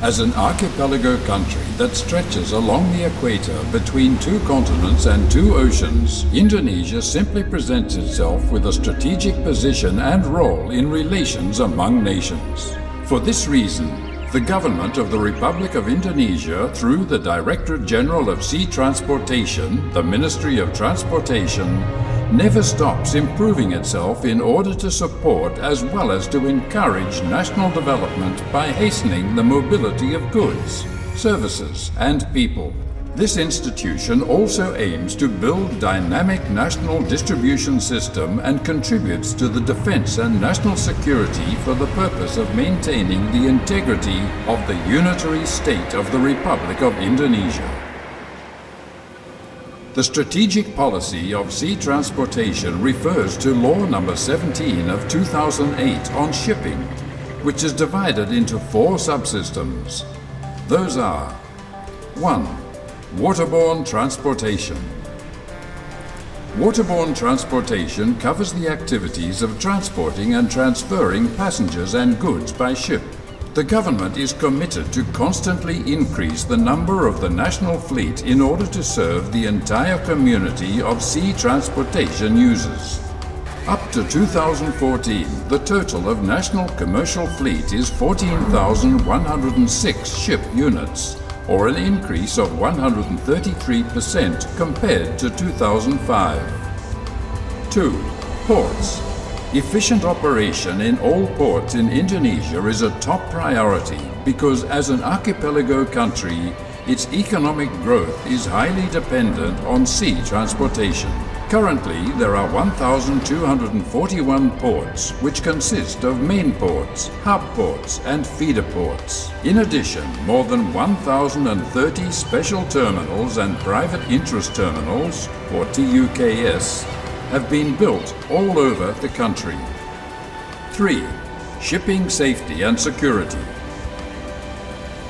As an archipelago country that stretches along the equator between two continents and two oceans, Indonesia simply presents itself with a strategic position and role in relations among nations. For this reason, the government of the Republic of Indonesia, through the Directorate General of Sea Transportation, the Ministry of Transportation, never stops improving itself in order to support as well as to encourage national development by hastening the mobility of goods, services, and people. This institution also aims to build dynamic national distribution system and contributes to the defense and national security for the purpose of maintaining the integrity of the unitary state of the Republic of Indonesia. The strategic policy of sea transportation refers to Law No. 17 of 2008 on shipping, which is divided into 4 subsystems. Those are: 1. Waterborne transportation. Waterborne transportation covers the activities of transporting and transferring passengers and goods by ship. The government is committed to constantly increase the number of the national fleet in order to serve the entire community of sea transportation users. Up to 2014, the total of national commercial fleet is 14,106 ship units, or an increase of 133% compared to 2005. 2. Ports. Efficient operation in all ports in Indonesia is a top priority because as an archipelago country, its economic growth is highly dependent on sea transportation. Currently, there are 1,241 ports, which consist of main ports, hub ports, and feeder ports. In addition, more than 1,030 special terminals and private interest terminals, or TUKS, have been built all over the country. 3. Shipping safety and security.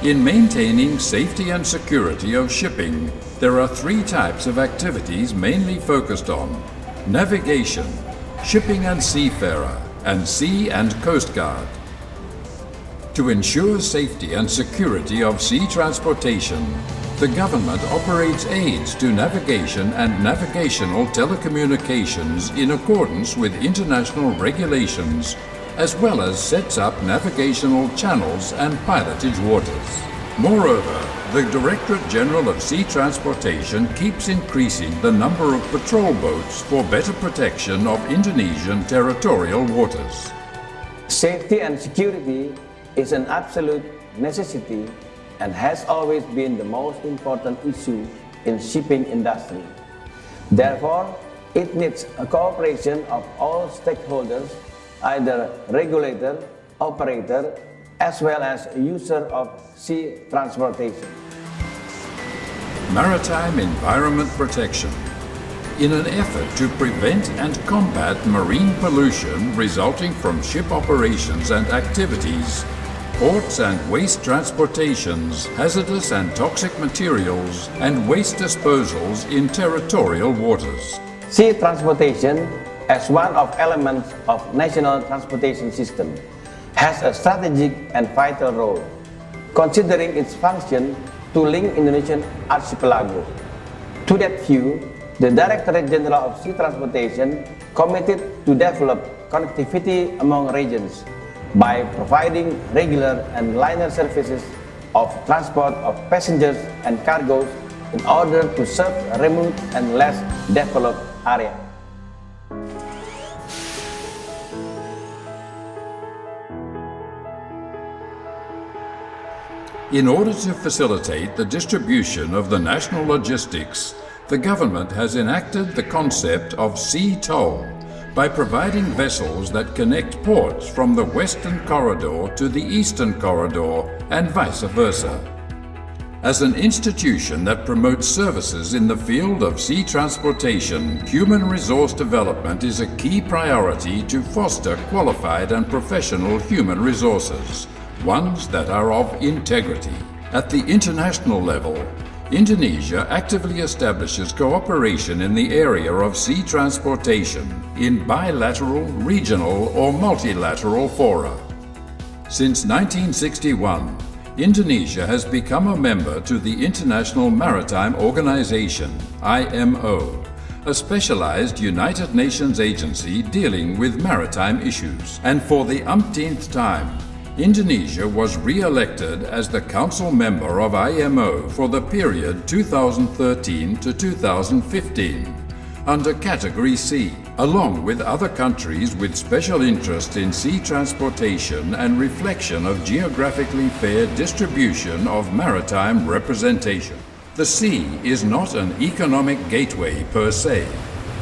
In maintaining safety and security of shipping, there are 3 types of activities mainly focused on: navigation, shipping and seafarer, and sea and coast guard. To ensure safety and security of sea transportation, the government operates aids to navigation and navigational telecommunications in accordance with international regulations, as well as sets up navigational channels and pilotage waters. Moreover, the Directorate General of Sea Transportation keeps increasing the number of patrol boats for better protection of Indonesian territorial waters. Safety and security is an absolute necessity and has always been the most important issue in shipping industry. Therefore, it needs a cooperation of all stakeholders, either regulator, operator, as well as user of sea transportation. Maritime environment protection. In an effort to prevent and combat marine pollution resulting from ship operations and activities, ports and waste transportations, hazardous and toxic materials, and waste disposals in territorial waters. Sea transportation, as one of elements of national transportation system, has a strategic and vital role, considering its function to link Indonesian archipelago. To that view, the Directorate General of Sea Transportation committed to develop connectivity among regions by providing regular and liner services of transport of passengers and cargoes in order to serve remote and less developed areas. In order to facilitate the distribution of the national logistics, the government has enacted the concept of sea toll by providing vessels that connect ports from the western corridor to the eastern corridor and vice versa. As an institution that promotes services in the field of sea transportation, human resource development is a key priority to foster qualified and professional human resources, ones that are of integrity. At the international level, Indonesia actively establishes cooperation in the area of sea transportation in bilateral, regional, or multilateral fora. Since 1961, Indonesia has become a member to the International Maritime Organization, IMO, a specialized United Nations agency dealing with maritime issues. And for the umpteenth time, Indonesia was re-elected as the council member of IMO for the period 2013 to 2015 under Category C, along with other countries with special interest in sea transportation and reflection of geographically fair distribution of maritime representation. The sea is not an economic gateway per se.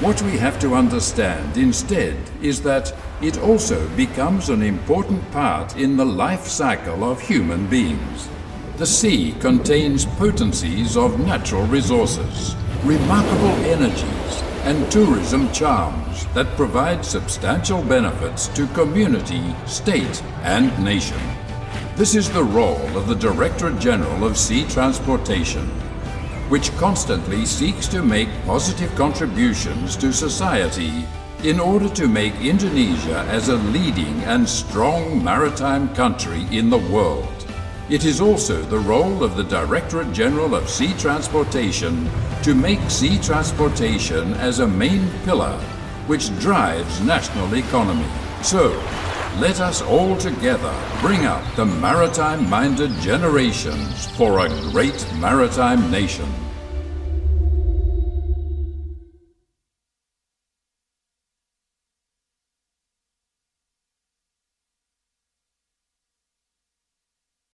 What we have to understand instead is that it also becomes an important part in the life cycle of human beings. The sea contains potencies of natural resources, remarkable energies, and tourism charms that provide substantial benefits to community, state, and nation. This is the role of the Directorate General of Sea Transportation, which constantly seeks to make positive contributions to society in order to make Indonesia as a leading and strong maritime country in the world. It is also the role of the Directorate General of Sea Transportation to make sea transportation as a main pillar which drives national economy. So, let us all together bring up the maritime-minded generations for a great maritime nation.